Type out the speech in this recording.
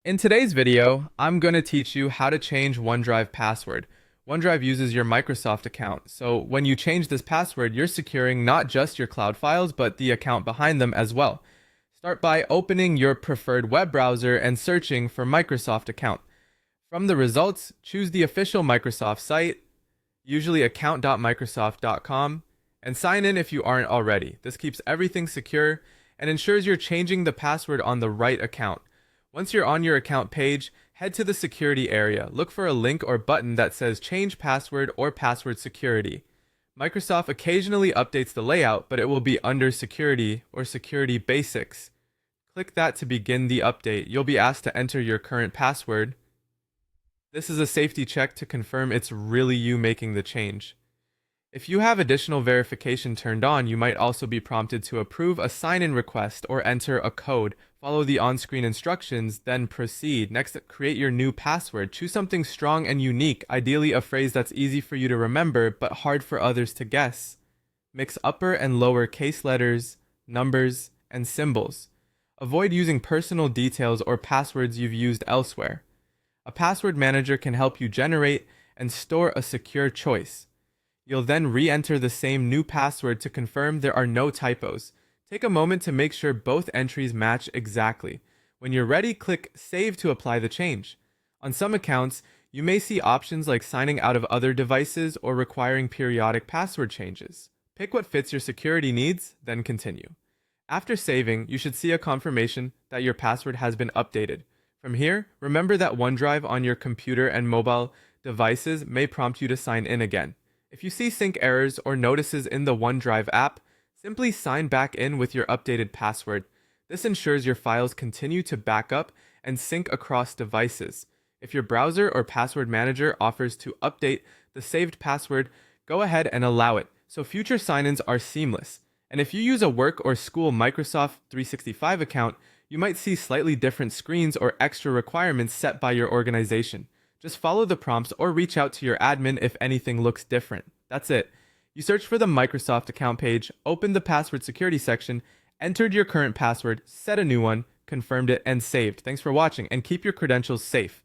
In today's video, I'm going to teach you how to change OneDrive password. OneDrive uses your Microsoft account, so when you change this password, you're securing not just your cloud files, but the account behind them as well. Start by opening your preferred web browser and searching for Microsoft account. From the results, choose the official Microsoft site, usually account.microsoft.com, and sign in if you aren't already. This keeps everything secure and ensures you're changing the password on the right account. Once you're on your account page, head to the security area. Look for a link or button that says Change Password or Password Security. Microsoft occasionally updates the layout, but it will be under Security or Security Basics. Click that to begin the update. You'll be asked to enter your current password. This is a safety check to confirm it's really you making the change. If you have additional verification turned on, you might also be prompted to approve a sign-in request or enter a code. Follow the on-screen instructions, then proceed. Next, create your new password. Choose something strong and unique, ideally a phrase that's easy for you to remember but hard for others to guess. Mix upper and lower case letters, numbers, and symbols. Avoid using personal details or passwords you've used elsewhere. A password manager can help you generate and store a secure choice. You'll then re-enter the same new password to confirm there are no typos. Take a moment to make sure both entries match exactly. When you're ready, click Save to apply the change. On some accounts, you may see options like signing out of other devices or requiring periodic password changes. Pick what fits your security needs, then continue. After saving, you should see a confirmation that your password has been updated. From here, remember that OneDrive on your computer and mobile devices may prompt you to sign in again. If you see sync errors or notices in the OneDrive app, simply sign back in with your updated password. This ensures your files continue to back up and sync across devices. If your browser or password manager offers to update the saved password, go ahead and allow it, so future sign-ins are seamless. And if you use a work or school Microsoft 365 account, you might see slightly different screens or extra requirements set by your organization. Just follow the prompts or reach out to your admin if anything looks different. That's it. You search for the Microsoft account page, open the password security section, entered your current password, set a new one, confirmed it, and saved. Thanks for watching, and keep your credentials safe.